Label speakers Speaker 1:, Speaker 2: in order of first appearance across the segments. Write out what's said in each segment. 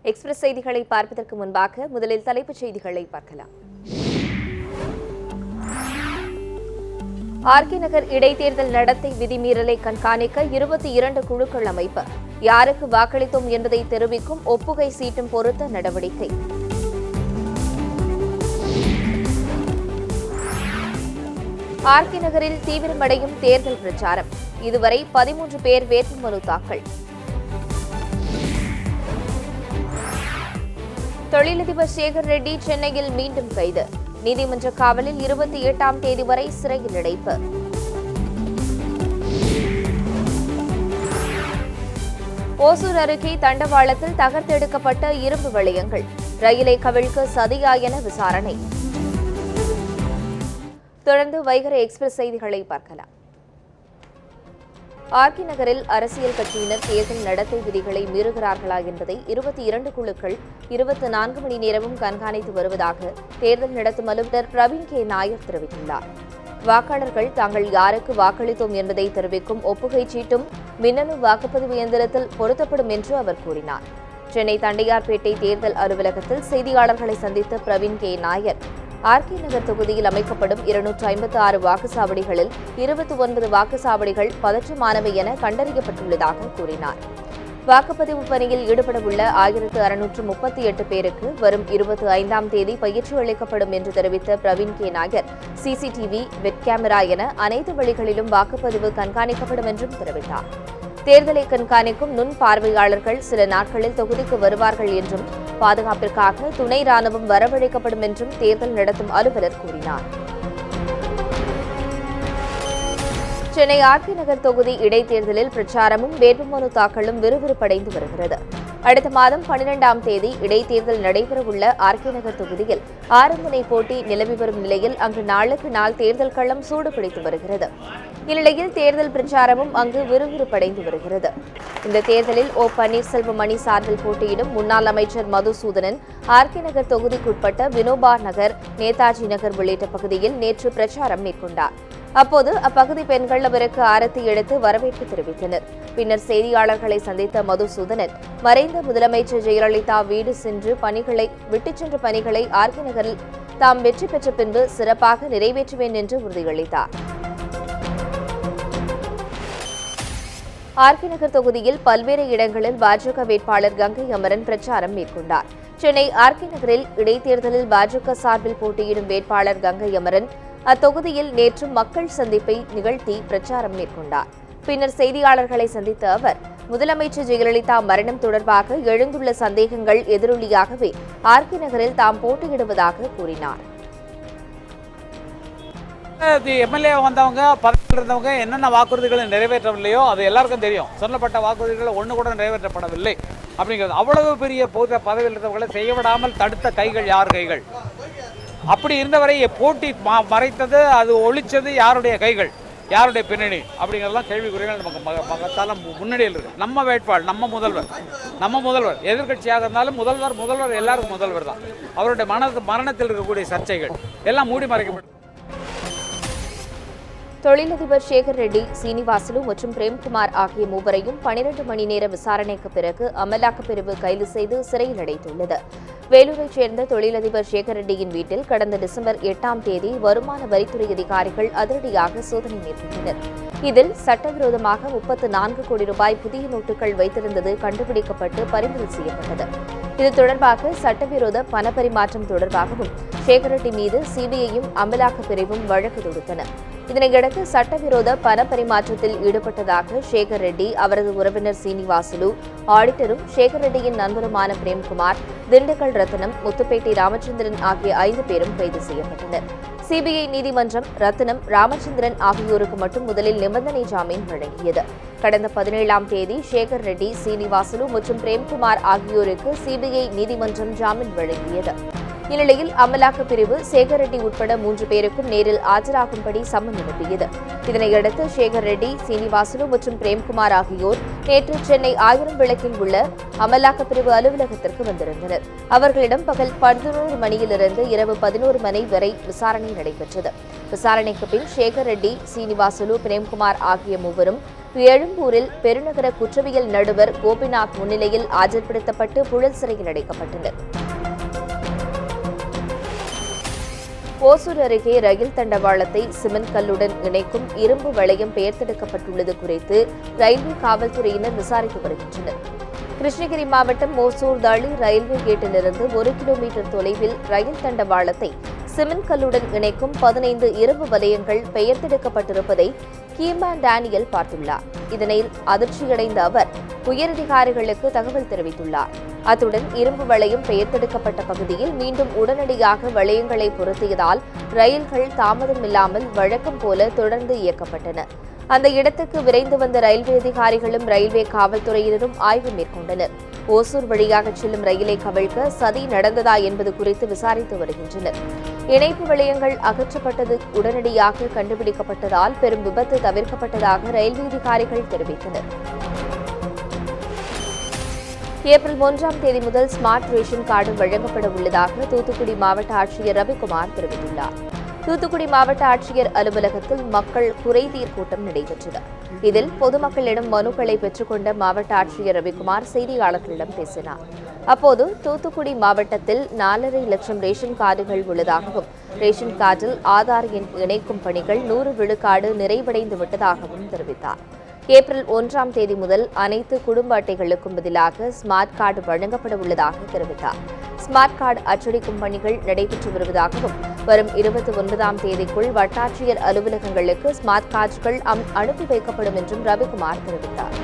Speaker 1: Express செய்திகளை பார்ப்பதற்கு முன்பாக முதலில் தலைப்புச் செய்திகளை பார்க்கலாம். ஆர்கே நகர் இடைத்தேர்தல் நடத்தை விதிமீறலை கண்காணிக்க 22 குழுக்கள் அமைப்பு. யாருக்கு வாக்களித்தோம் என்பதை தெரிவிக்கும் ஒப்புகை சீட்டும் பொருத்த நடவடிக்கை. ஆர்கே நகரில் தீவிரமடையும் தேர்தல் பிரச்சாரம். இதுவரை 13 பேர் வேட்புமனு தாக்கல். தொழிலதிபர் சேகர் ரெட்டி சென்னையில் மீண்டும் கைது. நீதிமன்ற காவலில் 28ஆம் தேதி வரை சிறையில் அடைப்பு. ஓசூர் அருகே தண்டவாளத்தில் தகர்த்தெடுக்கப்பட்ட இரும்பு வளையங்கள். ரயிலை கவிழ்க்க சதியா என விசாரணை. தொடர்ந்து வைகரை எக்ஸ்பிரஸ் செய்திகளை பார்க்கலாம். ஆர்கே நகரில் அரசியல் கட்சியினர் தேர்தல் நடத்தை விதிகளை மீறுகிறார்களா என்பதை 22 குழுக்கள் 24 மணி நேரமும் கண்காணித்து வருவதாக தேர்தல் நடத்தும் அலுவலர் பிரவீன் கே நாயர் தெரிவித்துள்ளார். வாக்காளர்கள் தாங்கள் யாருக்கு வாக்களித்தோம் என்பதை தெரிவிக்கும் ஒப்புகை சீட்டும் மின்னணு வாக்குப்பதிவு இயந்திரத்தில் பொருத்தப்படும் என்று அவர் கூறினார். சென்னை தண்டையார்பேட்டை தேர்தல் அலுவலகத்தில் செய்தியாளர்களை சந்தித்த பிரவீன் கே நாயர், ஆர்கே நகர் தொகுதியில் அமைக்கப்படும் 256 வாக்குச்சாவடிகளில் 29 வாக்குச்சாவடிகள் பதற்றமானவை என கண்டறியப்பட்டுள்ளதாக கூறினார். வாக்குப்பதிவு பணியில் ஈடுபடவுள்ள 1638 பேருக்கு வரும் 25ஆம் தேதி பயிற்சி அளிக்கப்படும் என்று தெரிவித்த Praveen K Nair, CCTV, web camera என அனைத்து வழிகளிலும் வாக்குப்பதிவு கண்காணிக்கப்படும் என்றும் தெரிவித்தார். தேர்தலை கண்காணிக்கும் நுண் பார்வையாளர்கள் சில நாட்களில் தொகுதிக்கு வருவார்கள் என்றும் பாதுகாப்பிற்காக துணை ராணுவம் வரவழைக்கப்படும் என்றும் தேர்தல் நடத்தும் அலுவலர் கூறினார். சென்னை ஆர்கே நகர் தொகுதி இடைத்தேர்தலில் பிரச்சாரமும் வேட்புமனு தாக்கலும் விறுவிறுப்படைந்து வருகிறது. அடுத்த மாதம் 12ஆம் தேதி இடைத்தேர்தல் நடைபெறவுள்ள ஆர்கே நகர் தொகுதியில் 6 முனை போட்டி நிலவி வரும் நிலையில் அங்கு நாளுக்கு நாள் தேர்தல் களம் சூடுபிடித்து வருகிறது. இந்நிலையில் தேர்தல் பிரச்சாரமும் அங்கு விறுவிறுப்படைந்து வருகிறது. இந்த தேர்தலில் ஓ பன்னீர்செல்வம் அணி சார்பில் போட்டியிடும் முன்னாள் அமைச்சர் மதுசூதனன் ஆர்கே நகர் தொகுதிக்குட்பட்ட வினோபா நகர், நேதாஜி நகர் உள்ளிட்ட பகுதியில் நேற்று பிரச்சாரம் மேற்கொண்டார். அப்போது அப்பகுதி பெண்கள் அவருக்கு ஆரத்தி எடுத்து வரவேற்பு தெரிவித்தனர். பின்னர் செய்தியாளர்களை சந்தித்த மதுசூதனன், மறைந்த முதலமைச்சர் ஜெயலலிதா வீடு சென்று விட்டுச் சென்ற பணிகளை ஆர்கே நகரில் தாம் வெற்றி பெற்ற பின்பு சிறப்பாக நிறைவேற்றுவேன் என்று உறுதியளித்தார். ஆர்கே நகர் தொகுதியில் பல்வேறு இடங்களில் பாஜக வேட்பாளர் கங்கை அமரன் பிரச்சாரம் மேற்கொண்டார். சென்னை ஆர்கே நகரில் இடைத்தேர்தலில் பாஜக சார்பில் போட்டியிடும் வேட்பாளர் கங்கை அமரன் அத்தொகுதியில் நேற்று மக்கள் சந்திப்பை நிகழ்த்தி பிரச்சாரம் மேற்கொண்டார். பின்னர் செய்தியாளர்களை சந்தித்த அவர், முதலமைச்சர் ஜெயலலிதா மரணம் தொடர்பாக எழுந்துள்ள சந்தேகங்கள் எதிரொலியாகவே ஆர்கே நகரில் தாம் போட்டியிடுவதாக கூறினார்.
Speaker 2: எம்எல்ஏ வந்தவங்க பதவியில் இருந்தவங்க என்னென்ன வாக்குறுதிகளை நிறைவேற்றவில்லையோ அது எல்லாருக்கும் தெரியும். சொல்லப்பட்ட வாக்குறுதிகள் ஒன்று கூட நிறைவேற்றப்படவில்லை அப்படிங்கிறது. அவ்வளவு பெரிய பதவியில் இருந்தவர்களை செய்ய விடாமல் தடுத்த கைகள் யார் கைகள்? அப்படி இருந்தவரை போட்டி மறைத்தது, அது ஒழிச்சது யாருடைய கைகள், யாருடைய பின்னணி அப்படிங்கிறதெல்லாம் கேள்விக்குறிகள் நமக்கு மகத்தால முன்னணியில் இருக்கு. நம்ம வேட்பாளர், நம்ம முதல்வர் எதிர்கட்சியாக இருந்தாலும் முதல்வர் எல்லாருக்கும் முதல்வர் தான். அவருடைய மரணத்தில் இருக்கக்கூடிய சர்ச்சைகள் எல்லாம் மூடி மறைக்கப்படும்.
Speaker 1: தொழிலதிபர் சேகர் ரெட்டி, சீனிவாசலு மற்றும் பிரேம்குமார் ஆகிய மூவரையும் 12 மணி நேர விசாரணைக்கு பிறகு அமலாக்கப் பிரிவு கைது செய்து சிறையில் அடைத்துள்ளது. வேலூரைச் சேர்ந்த தொழிலதிபர் சேகர் ரெட்டியின் வீட்டில் கடந்த டிசம்பர் 8ஆம் தேதி வருமான வரித்துறை அதிகாரிகள் அதிரடியாக சோதனை மேற்கொண்டனர். இதில் சட்டவிரோதமாக 34 கோடி ரூபாய் புதிய நோட்டுகள் வைத்திருந்தது கண்டுபிடிக்கப்பட்டு பறிமுதல் செய்யப்பட்டது. இது தொடர்பாக சட்டவிரோத பணப்பரிமாற்றம் தொடர்பாகவும் சேகர் ரெட்டி மீது சிபிஐயும் அமலாக்கப் பிரிவும் வழக்கு தொடுத்தன. இதனையடுத்து சட்டவிரோத பணப்பரிமாற்றத்தில் ஈடுபட்டதாக சேகர் ரெட்டி, அவரது உறவினர் சீனிவாசலு, ஆடிட்டரும் சேகர் ரெட்டியின் நண்பருமான பிரேம்குமார், திண்டுக்கல் ரத்னம், முத்துப்பேட்டை ராமச்சந்திரன் ஆகிய 5 பேரும் கைது செய்யப்பட்டனர். சிபிஐ நீதிமன்றம் ரத்னம், ராமச்சந்திரன் ஆகியோருக்கு மட்டும் முதலில் நிபந்தனை ஜாமீன் வழங்கியது. கடந்த 17ஆம் தேதி சேகர் ரெட்டி, சீனிவாசலு மற்றும் பிரேம்குமார் ஆகியோருக்கு சிபிஐ நீதிமன்றம் ஜாமீன் வழங்கியது. இந்நிலையில் அமலாக்கப் பிரிவு சேகர் ரெட்டி உட்பட 3 பேருக்கும் நேரில் ஆஜராகும்படி சம்மன் அனுப்பியது. இதனையடுத்து சேகர் ரெட்டி, சீனிவாசலு மற்றும் பிரேம்குமார் ஆகியோர் நேற்று சென்னை 1000 விளக்கில் உள்ள அமலாக்கப் பிரிவு அலுவலகத்திற்கு வந்திருந்தனர். அவர்களிடம் பகல் 11 மணியிலிருந்து இரவு 11 மணி வரை விசாரணை நடைபெற்றது. விசாரணைக்கு பின் சேகர் ரெட்டி, சீனிவாசலு, பிரேம்குமார் ஆகிய மூவரும் எழும்பூரில் பெருநகர குற்றவியல் நடுவர் கோபிநாத் முன்னிலையில் ஆஜர்படுத்தப்பட்டு புழல் சிறையில் அடைக்கப்பட்டனர். ஓசூர் அருகே ரயில் தண்டவாளத்தை சிமெண்ட் கல்லுடன் இணைக்கும் இரும்பு வளையம் பெயர்த்தெடுக்கப்பட்டுள்ளது குறித்து ரயில்வே காவல்துறையினர் விசாரித்து வருகின்றனர். கிருஷ்ணகிரி மாவட்டம் ஓசூர் தளி ரயில்வே கேட்டிலிருந்து 1 கிலோமீட்டர் தொலைவில் ரயில் தண்டவாளத்தை சிமெண்ட் கல்லுடன் இணைக்கும் 15 இரும்பு வளையங்கள் பெயர்த்தெடுக்கப்பட்டிருப்பதை கீமேன் டேனியல் பார்த்துள்ளார். இதனில் அதிர்ச்சியடைந்த அவர் உயரதிகாரிகளுக்கு தகவல் தெரிவித்துள்ளார். அத்துடன் இரும்பு வளையம் பெயர்த்தெடுக்கப்பட்ட பகுதியில் மீண்டும் உடனடியாக வளையங்களை பொருத்தியதால் ரயில்கள் தாமதமில்லாமல் வழக்கம் போல தொடர்ந்து இயக்கப்பட்டன. அந்த இடத்துக்கு விரைந்து வந்த ரயில்வே அதிகாரிகளும் ரயில்வே காவல்துறையினரும் ஆய்வு மேற்கொண்டனர். ஓசூர் வழியாக செல்லும் ரயிலை கவிழ்க்க சதி நடந்ததா என்பது குறித்து விசாரித்து வருகின்றனர். இணைப்பு வளையங்கள் அகற்றப்பட்டது உடனடியாக கண்டுபிடிக்கப்பட்டதால் பெரும் விபத்து தவிர்க்கப்பட்டதாக ரயில்வே அதிகாரிகள் தெரிவித்தனர். ஏப்ரல் 1ஆம் தேதி முதல் ஸ்மார்ட் ரேஷன் கார்டு வழங்கப்பட உள்ளதாக தூத்துக்குடி மாவட்ட ஆட்சியர் ரவிக்குமார் தெரிவித்துள்ளார். தூத்துக்குடி மாவட்ட ஆட்சியர் அலுவலகத்தில் மக்கள் குறைதீர் கூட்டம் நடைபெற்றது. இதில் பொதுமக்களிடம் மனுக்களை பெற்றுக்கொண்ட மாவட்ட ஆட்சியர் ரவிக்குமார் செய்தியாளர்களிடம் பேசினார். அப்போது தூத்துக்குடி மாவட்டத்தில் 4.5 லட்சம் ரேஷன் கார்டுகள் உள்ளதாகவும் ரேஷன் கார்டில் ஆதார் எண் இணைக்கும் பணிகள் 100 விழுக்காடு நிறைவடைந்து விட்டதாகவும் தெரிவித்தார். ஏப்ரல் 1ஆம் தேதி முதல் அனைத்து குடும்ப அட்டைகளுக்கும் பதிலாக ஸ்மார்ட் கார்டு வழங்கப்பட உள்ளதாக தெரிவித்தார். ஸ்மார்ட் கார்டு அச்சடிக்கும் பணிகள் நடைபெற்று வருவதாகவும் வரும் 29ஆம் தேதிக்குள் வட்டாட்சியர் அலுவலகங்களுக்கு ஸ்மார்ட் கார்டுகள் அனுப்பி வைக்கப்படும் என்றும் ரவிக்குமார் தெரிவித்தார்.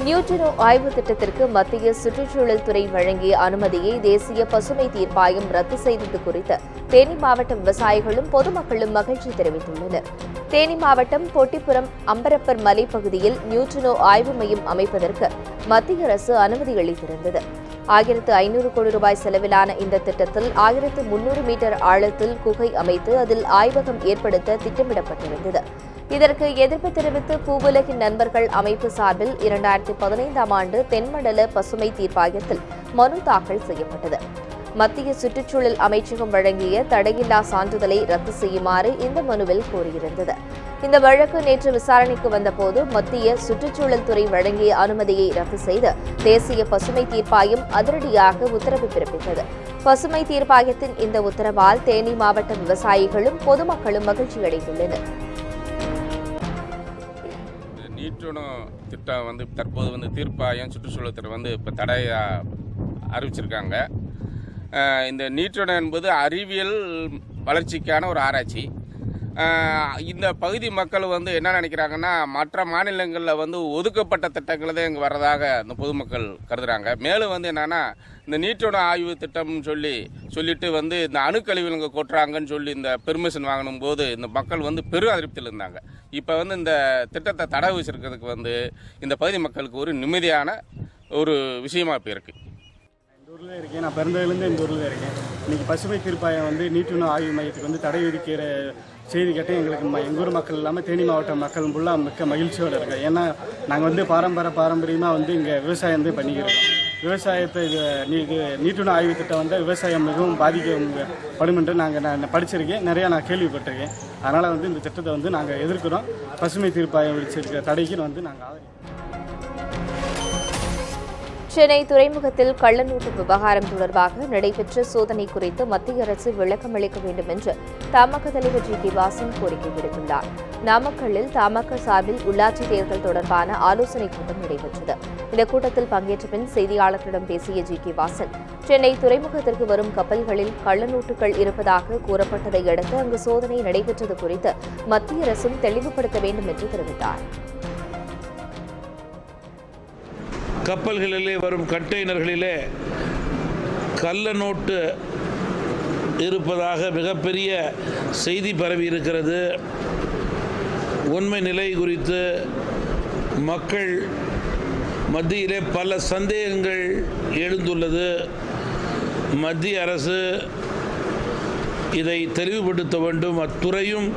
Speaker 1: நியூட்ரினோ ஆய்வு திட்டத்திற்கு மத்திய சுற்றுச்சூழல் துறை வழங்கிய அனுமதியை தேசிய பசுமை தீர்ப்பாயம் ரத்து செய்தது குறித்து தேனி மாவட்ட விவசாயிகளும் பொதுமக்களும் மகிழ்ச்சி தெரிவித்துள்ளனர். தேனி மாவட்டம் பொட்டிப்புறம் அம்பரப்பர் மலைப்பகுதியில் நியூட்ரினோ ஆய்வு மையம் அமைப்பதற்கு மத்திய அரசு அனுமதி அளித்திருந்தது. 1500 கோடி ரூபாய் செலவிலான இந்த திட்டத்தில் 1300 மீட்டர் ஆழத்தில் குகை அமைத்து அதில் ஆய்வகம் ஏற்படுத்த திட்டமிடப்பட்டிருந்தது. இதற்கு எதிர்ப்பு தெரிவித்து பூவுலகின் நண்பர்கள் அமைப்பு சார்பில் 2015ஆம் ஆண்டு தென்மண்டல பசுமை தீர்ப்பாயத்தில் மனு தாக்கல் செய்யப்பட்டது. மத்திய சுற்றுச்சூழல் அமைச்சகம் வழங்கிய தடையில்லா சான்றிதழை ரத்து செய்யுமாறு இந்த மனுவில் கோரியிருந்தது. இந்த வழக்கு நேற்று விசாரணைக்கு வந்தபோது மத்திய சுற்றுச்சூழல் துறை வழங்கிய அனுமதியை ரத்து செய்து தேசிய பசுமை தீர்ப்பாயம் அதிரடியாக உத்தரவு பிறப்பித்தது. பசுமை தீர்ப்பாயத்தின் இந்த உத்தரவால் தேனி மாவட்ட விவசாயிகளும் பொதுமக்களும் மகிழ்ச்சியடைந்துள்ளனர்.
Speaker 3: நியூட்ரினோ திட்டம் தற்போது தீர்ப்பாயம் சுற்றுச்சூழல் துறை இப்போ தடையா அறிவிச்சிருக்காங்க. இந்த நியூட்ரினோ என்பது அறிவியல் வளர்ச்சிக்கான ஒரு ஆராய்ச்சி. இந்த பகுதி மக்கள் என்ன நினைக்கிறாங்கன்னா, மற்ற மாநிலங்களில் ஒதுக்கப்பட்ட திட்டங்கள் தான் இங்கே வர்றதாக இந்த பொதுமக்கள் கருதுகிறாங்க. மேலும் என்னென்னா, இந்த நியூட்ரினோ ஆய்வு திட்டம்னு சொல்லிட்டு இந்த அணுக்கழிவு இங்கே கொட்டுறாங்கன்னு சொல்லி இந்த பெர்மிஷன் வாங்கணும் போது இந்த மக்கள் பெரு அதிருப்தியில் இருந்தாங்க. இப்போ இந்த திட்டத்தை தடை வச்சிருக்கிறதுக்கு இந்த பகுதி மக்களுக்கு ஒரு நிம்மதியான ஒரு விஷயமா இப்போ இருக்குது.
Speaker 4: இந்த ஊரில் இருக்கேன், நான் பிறந்ததுலேருந்து இந்த ஊரில் இருக்கேன். இன்றைக்கி பசுமை தீர்ப்பாயம் நியூட்ரினோ ஆய்வு மையத்துக்கு தடை விதிக்கிற செய்தி கேட்டு எங்களுக்கு எங்கள் ஊர் மக்கள் இல்லாமல் தேனி மாவட்ட மக்கள் ஃபுல்லாக மிக்க மகிழ்ச்சியோடு இருக்கோம். ஏன்னா நாங்கள் பாரம்பரியமாக இங்கே விவசாயம் பண்ணிக்கிறோம். விவசாயத்தை இது நியூட்ரினோ ஆய்வு திட்டம் விவசாயம் மிகவும் பாதிக்கப்படும் என்று நான் படிச்சிருக்கேன், நிறையா நான் கேள்விப்பட்டிருக்கேன். அதனால் இந்த திட்டத்தை நாங்கள் எதிர்க்கிறோம். பசுமை தீர்ப்பாயம் விதிச்சிருக்கிற தடைக்கு நாங்கள் ஆதரிக்கிறோம்.
Speaker 1: சென்னை துறைமுகத்தில் கள்ளநோட்டு விவகாரம் தொடர்பாக நடைபெற்ற சோதனை குறித்து மத்திய அரசு விளக்கம் அளிக்க வேண்டும் என்று தமாக தலைவர் ஜி. கே. வாசன் கோரிக்கை விடுத்துள்ளார். நாமக்கல்லில் தமாக சார்பில் உள்ளாட்சி தேர்தல் தொடர்பான ஆலோசனைக் கூட்டம் நடைபெற்றது. இந்த கூட்டத்தில் பங்கேற்ற பின் செய்தியாளர்களிடம் பேசிய ஜி. கே. வாசன், சென்னை துறைமுகத்திற்கு வரும் கப்பல்களில் கள்ளநோட்டுகள் இருப்பதாக கூறப்பட்டதை அடுத்து அங்கு சோதனை நடைபெற்றது குறித்து மத்திய அரசும் தெளிவுபடுத்த வேண்டும் என்று தெரிவித்தார்.
Speaker 5: கப்பல்களிலே வரும் கண்டெய்னர்களிலே கள்ள நோட்டு இருப்பதாக மிகப்பெரிய செய்தி பரவி இருக்கிறது. உண்மை நிலை குறித்து மக்கள் மத்தியிலே பல சந்தேகங்கள் எழுந்துள்ளது. மத்திய அரசு இதை தெளிவுபடுத்த வேண்டும், அத்துறையும்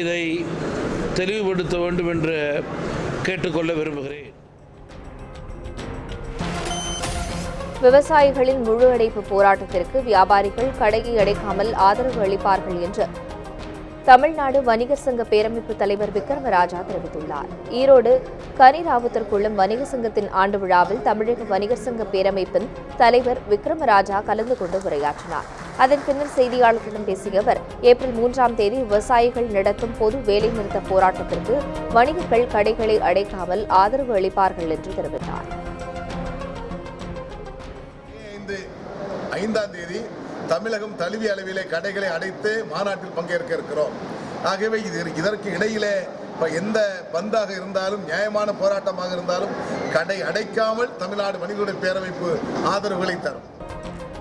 Speaker 5: இதை தெளிவுபடுத்த வேண்டும் என்று கேட்டுக்கொள்ள விரும்புகிறேன்.
Speaker 1: விவசாயிகளின் முழு அடைப்பு போராட்டத்திற்கு வியாபாரிகள் கடையை அடைக்காமல் ஆதரவு அளிப்பார்கள் என்று தமிழ்நாடு வணிகர் சங்க பேரமைப்பு தலைவர் விக்ரமராஜா தெரிவித்துள்ளார். ஈரோடு கனிராவுத்தர்குளம் வணிக சங்கத்தின் ஆண்டு விழாவில் தமிழக வணிகர் சங்க பேரமைப்பின் தலைவர் விக்ரமராஜா கலந்து கொண்டு உரையாற்றினார். அதன் பின்னர் செய்தியாளர்களிடம் பேசிய அவர், ஏப்ரல் 3ஆம் தேதி விவசாயிகள் நடத்தும் பொது வேலைநிறுத்த போராட்டத்திற்கு வணிகர்கள் கடைகளை அடைக்காமல் ஆதரவு அளிப்பார்கள் என்று தெரிவித்தார்.
Speaker 6: 5ஆம் தேதி தமிழகம் தழுவிய அளவிலே கடைகளை அடைத்து மாநாட்டில் பங்கேற்க இருக்கிறோம். ஆகவே இதற்கு இடையிலே எந்த பந்தாக இருந்தாலும் நியாயமான போராட்டமாக இருந்தாலும் கடை அடைக்காமல் தமிழ்நாடு வணிகர்கள் பேரமைப்பு ஆதரவுகளை தரும்.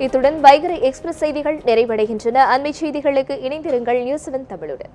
Speaker 1: இத்துடன் வைகரை எக்ஸ்பிரஸ் செய்திகள் நிறைவடைகின்றன. அண்மை செய்திகளுக்கு இணைந்திருங்கள் நியூஸ் 7 தமிழுடன்.